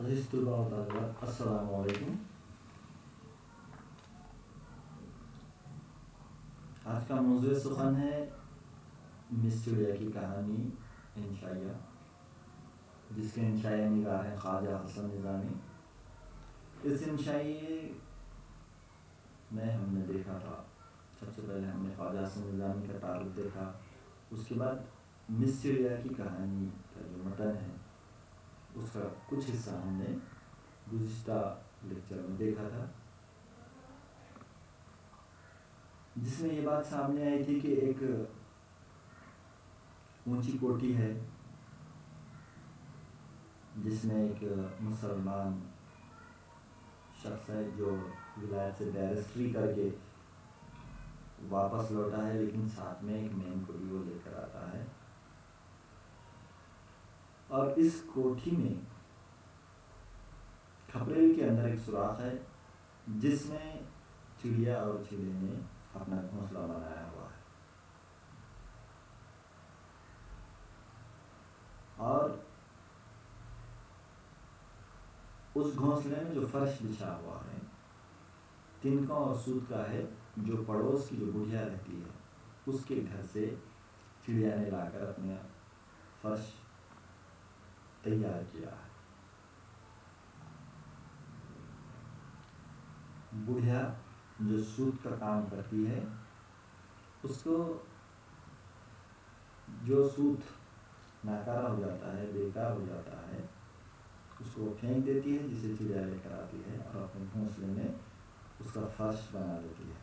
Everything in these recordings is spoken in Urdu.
عزیز طلباء و طالبات السلام علیکم۔ آج کا موضوع سخن ہے مس چڑیا کی کہانی انشائیہ، جس کے انشائیہ نگار ہیں خواجہ حسن نظامی۔ اس انشائیے میں ہم نے دیکھا تھا، سب سے پہلے ہم نے خواجہ حسن نظامی کا تعارف دیکھا، اس کے بعد مس چڑیا کی کہانی کا جو متن ہے اس کا کچھ حصہ ہم نے گزشتہ لیکچر میں دیکھا تھا، جس میں یہ بات سامنے آئی تھی کہ ایک اونچی کوٹھی ہے جس میں ایک مسلمان شخص ہے جو ولایت سے بیرسٹری کر کے واپس لوٹا ہے، لیکن ساتھ میں ایک مین کو بھی وہ لے کر آتا ہے، اور اس کوٹھی میں کھپریل کے اندر ایک سوراخ ہے جس میں چڑیا اور چڑے نے اپنا گھونسلہ بنایا ہوا ہے، اور اس گھونسلے میں جو فرش بچھا ہوا ہے تنکوں اور سوت کا ہے، جو پڑوس کی جو بڑھیا رہتی ہے اس کے گھر سے چڑیا نے لا کر اپنا فرش تیار کیا ہے۔ بڑھیا جو سوت کا کام کرتی ہے اس کو جو سوت ناکارہ ہو جاتا ہے، بیکار ہو جاتا ہے، اس کو پھینک دیتی ہے، جسے چڑیا لے کر آتی ہے اور اپنے گھونسلے میں اس کا فرش بنا لیتی ہے۔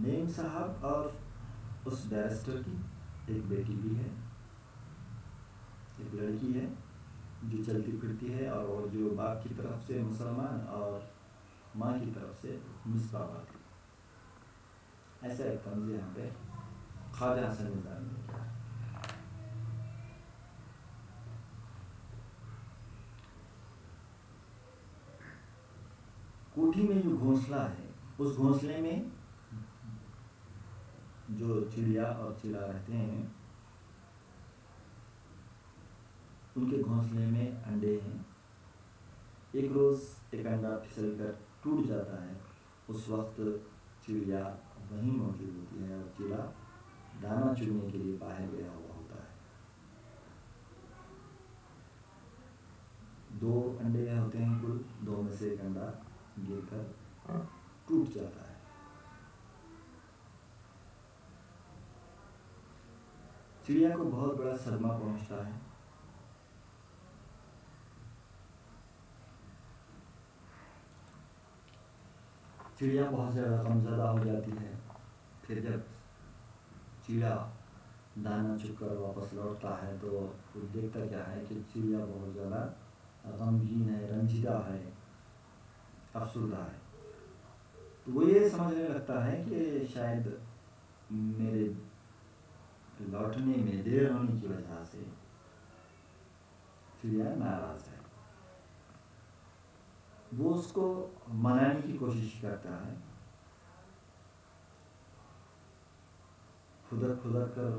نیم صاحب اور اس بیرسٹر کی ایک بیٹی بھی ہے، ایک لڑکی ہے جو چلتی پھرتی ہے، اور وہ جو باپ کی طرف سے مسلمان اور ماں کی طرف سے مصباح آتی ہے۔ ایسا ایک طنز یہاں پہ خواجہ حسن نظامی نے کیا ہے۔ کوٹھی میں جو گھونسلہ ہے اس گھونسلے میں جو چڑیا اور چڑا رہتے ہیں ان کے گھونسلے میں انڈے ہیں۔ ایک روز ایک انڈا پھسل کر ٹوٹ جاتا ہے، اس وقت چڑیا وہیں موجود ہوتی ہے اور چڑا دانہ چگنے کے لیے باہر گیا ہوا ہوتا ہے۔ دو انڈے ہوتے ہیں کل، دو میں سے ایک انڈا گر کر ٹوٹ جاتا ہے۔ چڑیا کو بہت بڑا صدمہ پہنچتا ہے، چڑیا بہت زیادہ غمزدہ ہو جاتی ہے۔ پھر جب چڑیا دانہ چگ کر واپس لوٹتا ہے تو وہ دیکھتا کیا ہے کہ چڑیا بہت زیادہ غمگین ہے، رنجیدہ ہے، افسردہ ہے۔ تو وہ یہ سمجھنے لگتا ہے کہ شاید میرے لوٹنے میں دیر ہونے کی وجہ سے چڑیا ناراض ہے۔ وہ اس کو منانے کی کوشش کرتا ہے، کھدک کھدک کر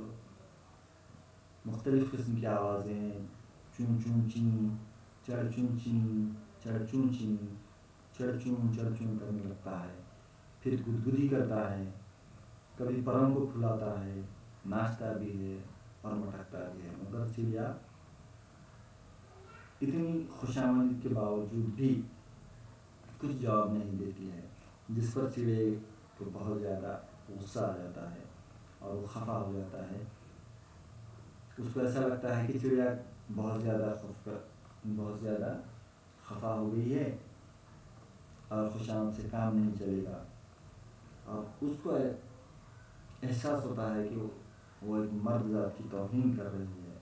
مختلف قسم کی آوازیں، چون چون چین، چڑ چون چین، چڑ چون چین، چڑ چون کرنے لگتا ہے، پھر گدگدی کرتا ہے، کبھی پروں کو پھلاتا ہے، ناچتا بھی ہے اور مٹکتا بھی ہے، مگر چڑیا اتنی خوشامد کے باوجود بھی کچھ جواب نہیں دیتی ہے، جس پر چڑے کو بہت زیادہ غصہ آ جاتا ہے اور وہ خفا ہو جاتا ہے۔ اس کو ایسا لگتا ہے کہ چڑیا بہت زیادہ خفا ہو گئی ہے اور خوشامد سے کام نہیں چلے گا، اور اس کو احساس ہوتا ہے کہ وہ ایک مرد ذات کی توہین کر رہی ہے،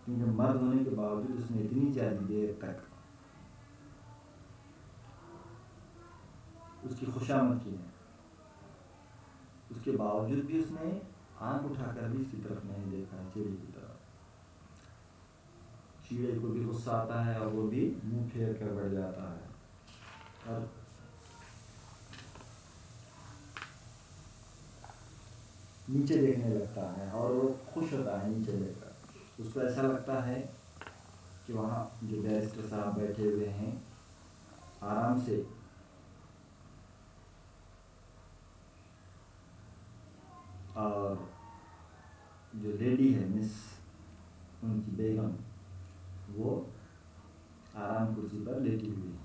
کیونکہ مرد ہونے کے باوجود اس نے اتنی زیادہ دیر تک اس کی خوشامد کی ہے، اس کے باوجود بھی اس نے آنکھ اٹھا کر بھی اس کی طرف نہیں دیکھا ہے، چڑے کی طرف۔ چڑے کو بھی غصہ آتا ہے اور وہ بھی منہ پھیر کر بڑھ جاتا ہے، اور نیچے دیکھنے لگتا ہے اور وہ خوش ہوتا ہے نیچے دیکھ کر. اس کو ایسا لگتا ہے کہ وہاں جو بیرسٹر صاحب بیٹھے ہوئے ہیں آرام سے اور جو لیڈی ہے مس ان کی بیگم وہ آرام کرسی پر لیٹی ہوئی ہے.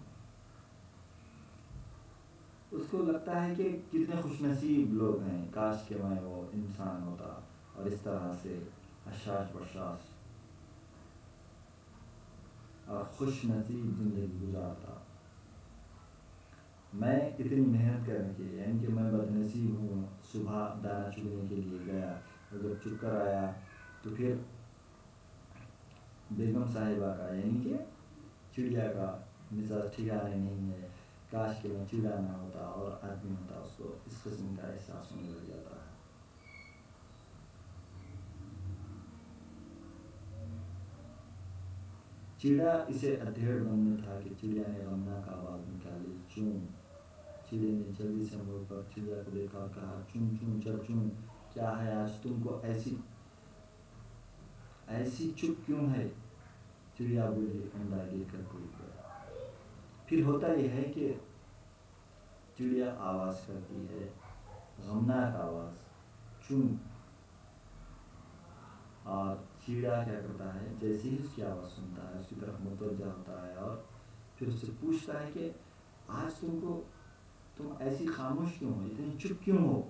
اس کو لگتا ہے کہ کتنے خوش نصیب لوگ ہیں, کاش کہ میں وہ انسان ہوتا اور اس طرح سے حشاش بشاش اور خوش نصیب زندگی گزارتا. میں اتنی محنت کرنے کے لیے, یعنی کہ میں بدنصیب ہوں, صبح دانہ چگنے کے لیے گیا اور جب چگ کر آیا تو پھر بیگم صاحبہ کا یعنی کہ چڑیا کا مزاج ٹھکانے نہیں ہے, کاش کہ میں چڑیا نہ ہوتا اور آدمی ہوتا. اس کو اس قسم کا احساس ہونے لگ جاتا ہے. چڑیا اسے ادھیڑ من میں تھا کہ چڑیا نے غمناک آواز نکالی, چون. چڑیا نے جلدی سے مڑ کر چڑیا کو دیکھا اور کہا, چون چون چر چون, کیا ہے آج تم کو ایسی چپ کیوں ہے؟ چڑیا بولی, انڈا گر کر ٹوٹ گیا. پھر ہوتا یہ ہے کہ چڑیا آواز کرتی ہے, غمناک آواز, چون. اور چڑیا کیا کرتا ہے, جیسے ہی اس کی آواز سنتا ہے اس کی طرف متوجہ ہوتا ہے اور پھر اس سے پوچھتا ہے کہ آج تم ایسی خاموش کیوں ہو, اتنی چپ کیوں ہو؟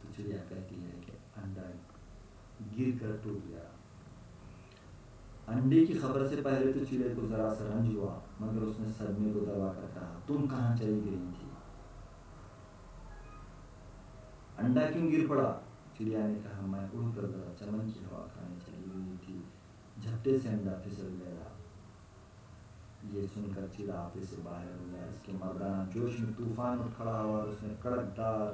تو چڑیا کہتی ہے کہ انڈا گر کر ٹوٹ گیا. انڈے کی خبر سے پہلے تو چڑیا کو ذرا سا رنج ہوا, مگر اس نے صدمے کو دبا کر کہا, تم کہاں چلی گئی تھی؟ انڈا کیوں گر پڑا؟ چڑیا نے کہا, میں اڑ کر ذرا چمن کی ہوا کھانے چلی ہوئی تھی, جھپٹے سے انڈا پھسل گیا. یہ سن کر چڑیا آپے سے باہر ہو گیا. اس کے مردانہ جوش میں طوفان اٹھ کھڑا ہوا اور اس نے کڑک دار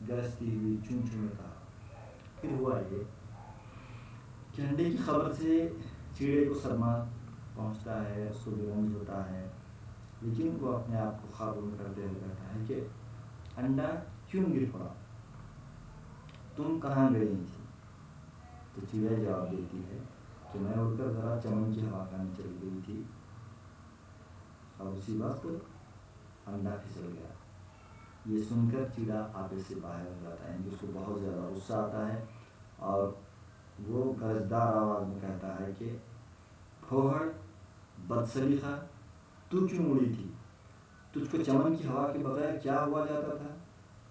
گرجتی ہوئی چون چون میں کہا. پھر ہوا یہ کہ انڈے کی خبر سے چڑے کو صدمہ پہنچتا ہے, اس کو بھی رنج ہوتا ہے, لیکن وہ اپنے آپ کو قابو میں کرتے ہوئے کہتا ہے کہ انڈا کیوں گر پڑا, تم کہاں گئی تھی؟ تو چڑیا جواب دیتی ہے کہ میں اڑ کر ذرا چمن کی ہوا کھانے چلی گئی تھی اور اسی وقت انڈا پھسل گیا. یہ سن کر چڑیا آپے سے باہر ہو جاتا ہے, اس کو بہت زیادہ غصہ آتا ہے اور وہ گرجدار آواز میں کہتا ہے کہ پھوہڑ, بدسلیقہ, تو کیوں اڑی تھی؟ تجھ کو چمن کی ہوا کے بغیر کیا ہوا جاتا تھا؟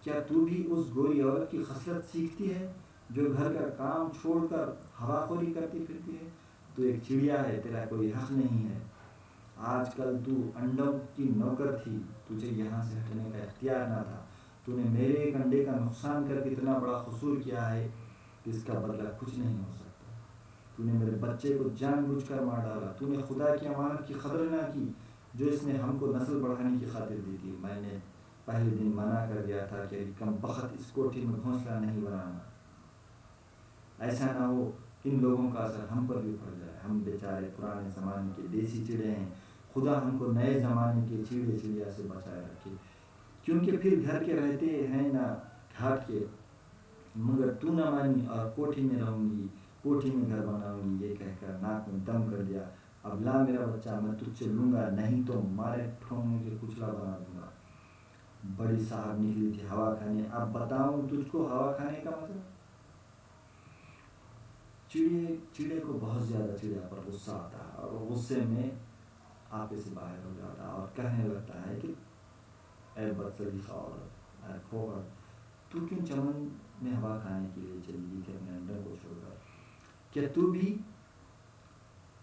کیا تو بھی اس گوری عورت کی خصلت سیکھتی ہے جو گھر کا کام چھوڑ کر ہوا خوری کرتی پھرتی ہے؟ تو ایک چڑیا ہے, تیرا کوئی حق نہیں ہے. آج کل تو انڈوں کی نوکر تھی, تجھے یہاں سے ہٹنے کا اختیار نہ تھا. تو نے میرے ایک انڈے کا نقصان کر کے اتنا بڑا قصور کیا ہے کہ اس کا بدلہ کچھ نہیں ہو سکتا. تو نے میرے بچے کو جان بوجھ کر مار ڈالا. تو نے خدا کی امانت کی قدر نہ کی جو اس نے ہم کو نسل بڑھانے کی خاطر دی تھی. میں نے پہلے دن منع کر دیا تھا کہ کم بخت اس کوٹھی میں گھونسلہ نہیں بنانا, ایسا نہ ہو ان لوگوں کا اثر ہم پر بھی پڑ جائے. ہم بیچارے پرانے زمانے کے دیسی چڑے ہیں, خدا ہم کو نئے زمانے کے چڑے چڑیا سے بچائے رکھے, کیونکہ پھر گھر کے رہتے ہیں نہ گھاٹ کے. مگر تو نہ مانی اور کوٹھی میں رہوں گی, کوٹھی میں گھر بناؤں گی, یہ کہہ کر ناک میں دم کر دیا. اب لا میرا بچہ, میں تجھ سے لوں گا, نہیں تو مارے ٹھونگ کے کچلا بنا دوں گا. بڑی صاحب نکلی تھی ہوا کھانے, اب بتاؤں تجھ کو ہوا کھانے کا مطلب. چڑے کو بہت زیادہ چڑیا پر غصہ آتا ہے اور وہ غصے میں آپے سے باہر ہو جاتا ہے اور کہنے لگتا ہے کہ اے بدسلیقہ عورت, اے پھوہڑ, تو کیوں چمن میں ہوا کھانے کے لیے چلی گئی تھی اپنے انڈوں کو چھوڑ کر؟ کیا تو بھی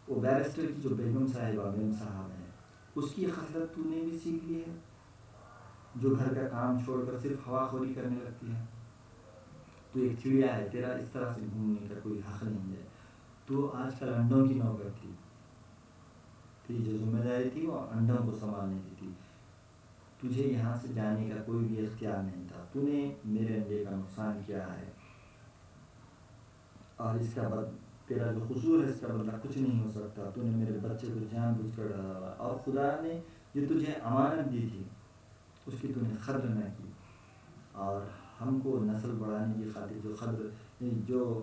وہ بیرسٹر کی جو بیگم صاحبہ میم صاحب ہیں اس کی خصلت تو نے بھی سیکھ لی ہے جو گھر کا کام چھوڑ کر صرف ہوا خوری کرنے لگتی ہے؟ تو ایک چڑیا ہے, تیرا اس طرح سے گھومنے کا کوئی حق نہیں ہے. تو آج کل انڈوں کی نوکر تھی, جو ذمہ داری تھی وہ انڈوں کو سنبھالنے کی تھی. تجھے یہاں سے جانے کا کوئی بھی اختیار نہیں تھا. تو نے میرے انڈے کا نقصان کیا ہے اور اس کا تیرا جو قصور ہے اس کا بدلہ کچھ نہیں ہو سکتا. تو نے میرے بچے کو جان بوجھ کر ڈرایا اور خدا نے جو تجھے امانت دی تھی اس کی تو نے قدر نہ کی اور ہم کو نسل بڑھانے کی خاطر جو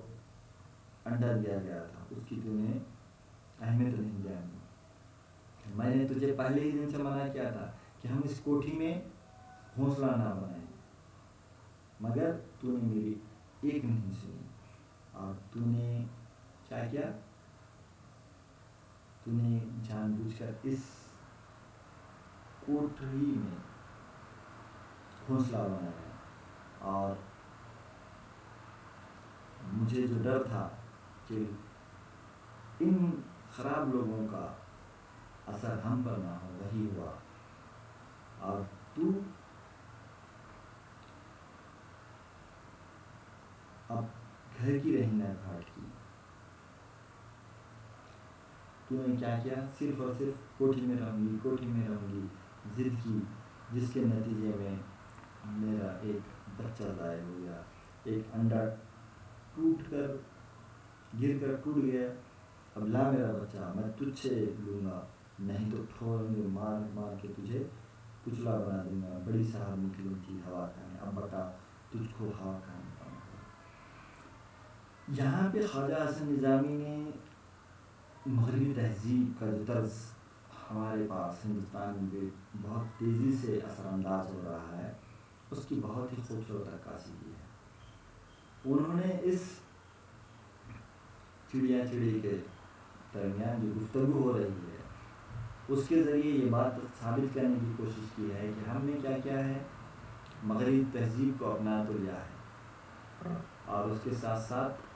انڈا دیا گیا تھا اس کی تمہیں اہمیت نہیں جانی. میں نے تجھے پہلے ہی دن سے منع کیا تھا کہ ہم اس کوٹھی میں گھونسلہ نہ بنائیں، مگر تو نے میری ایک نہیں سنی. اور تو نے کیا کیا؟ تو نے جان بوجھ کر اس کوٹھی میں گھونسلہ بنایا. اور مجھے جو ڈر تھا کہ ان خراب لوگوں کا اثر ہم پر نہ ہو، وہی ہوا. اور تو اب گھر کی رہی نہ گھاٹ کی. تو نے کیا کیا؟ صرف اور صرف کوٹھی میں رہوں گی ضد کی، جس کے نتیجے میں میرا ایک بچہ ضائع ہو گیا. ایک انڈا گر کر ٹوٹ گیا. اب لا میرا بچہ، میں تجھ سے لوں گا، نہیں تو پھوڑیں گے مار کے تجھے کچلا بنا دوں گا. بڑی صاحب نکلی تھی ہوا کھانے، اب بتا تجھ کو ہوا کھانے کا. یہاں پہ خواجہ حسن نظامی نے مغربی تہذیب کا جو طرز ہمارے پاس ہندوستان میں بہت تیزی سے اثر انداز ہو رہا ہے، اس کی بہت ہی خوبصورت عکاسی کی ہے. انہوں نے اس چڑیا چڑی کے درمیان جو گفتگو ہو رہی ہے اس کے ذریعے یہ بات ثابت کرنے کی کوشش کی ہے کہ ہم نے کیا کیا ہے، مغربی تہذیب کو اپنا تو لیا ہے، اور اس کے ساتھ ساتھ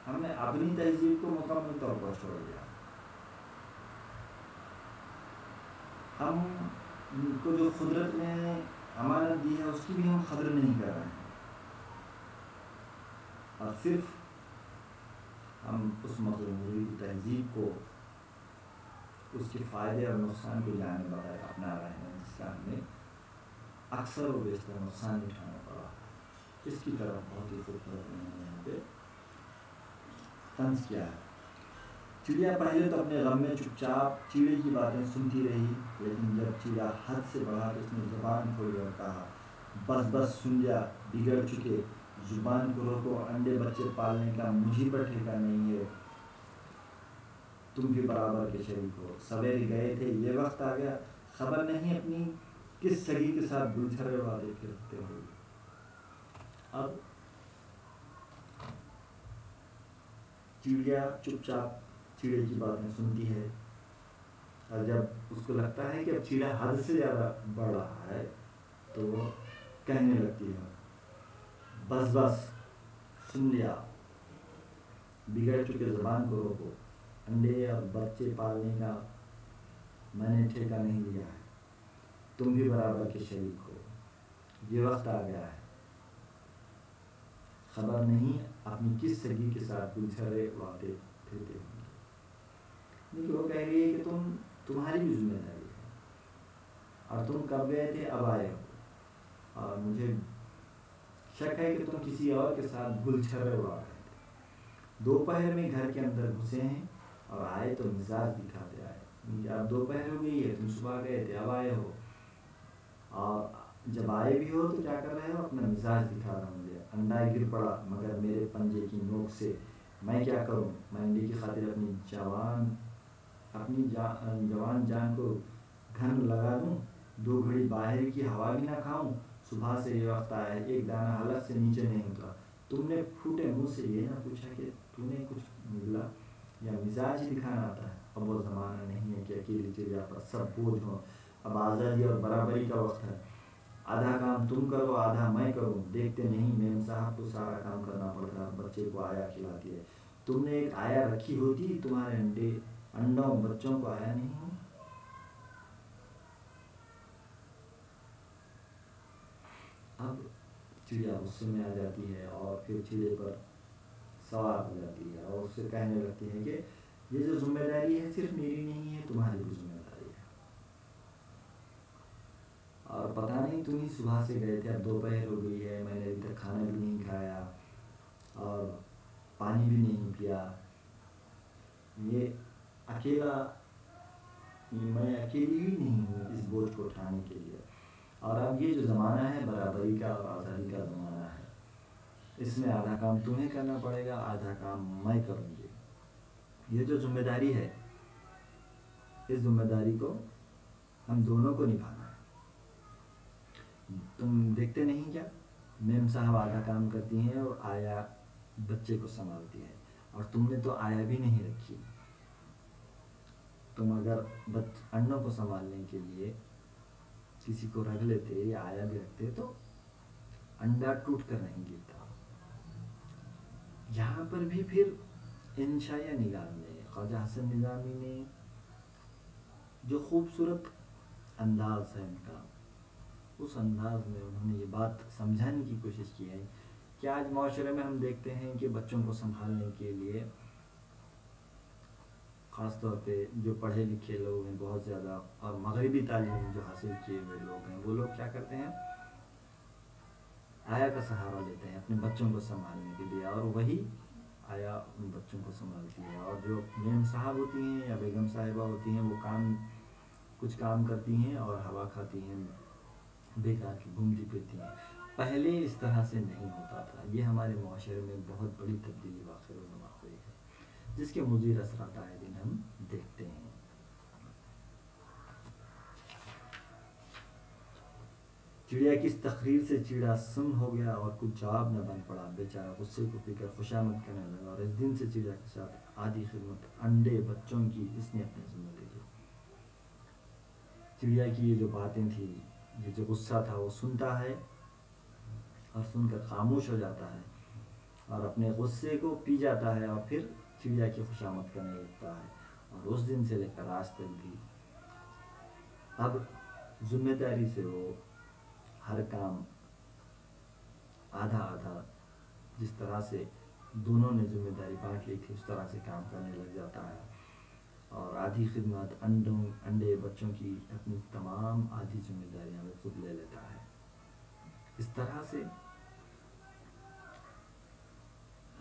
ہم نے اپنی تہذیب کو مکمل طور پر چھوڑ دیا. ہم کو جو قدرت نے امانت دی ہے اس کی بھی ہم قدر نہیں کر رہے ہیں، اور صرف ہم اس مغربی تہذیب کو، اس کے فائدے اور نقصان کو جانے بغیر اپنا رہے ہیں، جس کا ہمیں اکثر و بیشتر نقصان اٹھانا پڑا. اس کی طرف بہت ہی خوبصورت انہوں نے یہاں پہ طنز کیا ہے. چڑیا پہلے تو اپنے غم میں چپ چاپ چیڑے کی باتیں سنتی رہی، لیکن جب چیڑا حد سے بڑھا تو اس نے زبان کھولی اور کہا، بس سن لیا، بگڑ چکے، زبان کو روکو. انڈے بچے پالنے کا مجھے پر ٹھیکا نہیں ہے، تم بھی برابر کے شریک ہو. سویرے گئے تھے، یہ وقت آ گیا، خبر نہیں اپنی کس سگی کے ساتھ گلچھرے والے پھرتے ہو. اب چڑیا چپ چاپ چیڑے کی باتیں سنتی ہے، اور جب اس کو لگتا ہے کہ اب چیڑا حد سے زیادہ بڑھ رہا ہے تو وہ کہنے لگتی ہے، بس سن لیا، بگڑ چکے، زبان کو روکو. انڈے اور بچے پالنے کا میں نے ٹھیکہ نہیں لیا ہے، تم بھی برابر کے شریک ہو. یہ وقت آ گیا ہے، خبر نہیں اپنی کس سگی کے ساتھ گلچھرے اڑاتے پھرتے ہوں گے. لیکن وہ کہہ رہی ہے کہ تمہاری بھی ذمہ داری ہے، اور تم کب گئے تھے، اب آئے ہو، اور مجھے شک ہے کہ تم کسی اور کے ساتھ گلچھرے اڑا رہے تھے. دوپہر میں گھر کے اندر گھسے ہیں اور آئے تو مزاج دکھاتے آئے. اب دوپہر ہو گئی ہے، تم صبح گئے تھے، اب آئے ہو، اور جب آئے بھی ہو تو کیا کر رہے ہو، اپنا مزاج دکھا رہے ہوں گے. انڈا گر پڑا مگر میرے پنجے کی نوک سے، میں کیا کروں، میں انڈے کی خاطر اپنی جوان جان کو گھن لگا دوں، 2 گھڑی باہر کی ہوا بھی نہ کھاؤں. صبح سے یہ وقت آیا ہے، ایک دانہ حلق سے نیچے نہیں اترا. تم نے پھوٹے منہ سے یہ نہ پوچھا کہ تو نے کچھ ملا، یا مزاج ہی دکھانا آتا ہے. اب وہ زمانہ نہیں ہے کہ اکیلی چڑیا پر سب بوجھ ہو، اب آزادی اور برابری کا وقت ہے. آدھا کام تم کرو، آدھا میں کروں. دیکھتے نہیں میم صاحب کو سارا کام کرنا پڑتا ہے، بچے کو آیا کھلاتی ہے. تم نے ایک آیا رکھی ہوتی، تمہارے انڈوں بچوں کو آیا نہیں ہو. اب چڑیا غصے میں آ جاتی ہے اور پھر چڑے پر سوار ہو جاتی ہے اور اس سے کہنے لگتی ہے کہ یہ جو ذمہ داری ہے صرف میری نہیں ہے، تمہاری بھی ذمہ داری ہے. اور پتہ نہیں تم ہی صبح سے گئے تھے، اب دوپہر ہو گئی ہے، میں نے ابھی تک کھانا بھی نہیں کھایا اور پانی بھی نہیں پیا. یہ اکیلا، میں اکیلی ہی نہیں ہوں اس بوجھ کو اٹھانے کے لیے. اور اب یہ جو زمانہ ہے برابری کا اور آزادی کا زمانہ ہے، اس میں آدھا کام تمہیں کرنا پڑے گا، آدھا کام میں کروں گی۔ یہ جو ذمہ داری ہے، اس ذمہ داری کو ہم دونوں کو نبھانا ہے۔ تم دیکھتے نہیں کیا، میم صاحب آدھا کام کرتی ہیں اور آیا بچے کو سنبھالتی ہے، اور تم نے تو آیا بھی نہیں رکھی۔ تم اگر انڈوں کو سنبھالنے کے لیے کسی کو رکھ لیتے یا آیا بھی رکھتے تو انڈا ٹوٹ کر نہیں گرتا۔ یہاں پر بھی پھر انشائیہ نگار میں خواجہ حسن نظامی نے جو خوبصورت انداز ہے ان کا، اس انداز میں انہوں نے یہ بات سمجھانے کی کوشش کی ہے کہ آج معاشرے میں ہم دیکھتے ہیں کہ بچوں کو سنبھالنے کے لیے خاص طور پہ جو پڑھے لکھے لوگ ہیں بہت زیادہ، اور مغربی تعلیم جو حاصل کیے ہوئے لوگ ہیں، وہ لوگ کیا کرتے ہیں، آیا کا سہارا لیتے ہیں اپنے بچوں کو سنبھالنے کے لیے، اور وہی آیا ان بچوں کو سنبھالتی ہے۔ اور جو میم صاحب ہوتی ہیں یا بیگم صاحبہ ہوتی ہیں، وہ کچھ کام کرتی ہیں اور ہوا کھاتی ہیں، بیکار کی گھومتی پھرتی ہیں۔ پہلے اس طرح سے نہیں ہوتا تھا۔ یہ ہمارے معاشرے میں بہت بڑی تبدیلی واقع ہوئی ہے، جس کے مضر اثرات آئے دن ہم دیکھتے ہیں۔ چڑیا کی اس تقریر سے چیڑا سن ہو گیا اور کچھ جواب نہ بن پڑا، بیچارہ غصے کو پی کر خوشامد کرنے لگا، اور اس دن سے چڑیا کے ساتھ آدھی خدمت انڈے بچوں کی اس نے اپنے ذمہ لے لی۔ چڑیا کی یہ جو باتیں تھیں، یہ جو غصہ تھا، وہ سنتا ہے اور سن کر خاموش ہو جاتا ہے اور اپنے غصے کو پی جاتا ہے، اور پھر چڑیا کی خوشامد کرنے لگتا ہے۔ اور اس دن سے لے کر آج تک بھی اب ذمہ داری سے وہ ہر کام آدھا آدھا، جس طرح سے دونوں نے ذمہ داری بانٹ لی تھی اس طرح سے کام کرنے لگ جاتا ہے، اور آدھی خدمت انڈے بچوں کی اپنی تمام آدھی ذمہ داریاں وہ خود لے لیتا ہے۔ اس طرح سے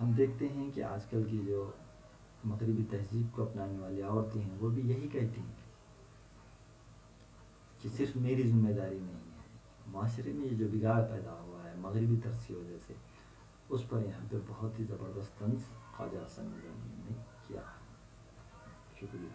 ہم دیکھتے ہیں کہ آج کل کی جو مغربی تہذیب کو اپنانے والی عورتیں ہیں، وہ بھی یہی کہتی ہیں کہ صرف میری ذمہ داری نہیں ہے۔ معاشرے میں یہ جو بگاڑ پیدا ہوا ہے مغربی طرز کی وجہ سے، اس پر یہاں پہ بہت ہی زبردست طنز خواجہ حسن نظامی نے کیا ہے۔ شکریہ۔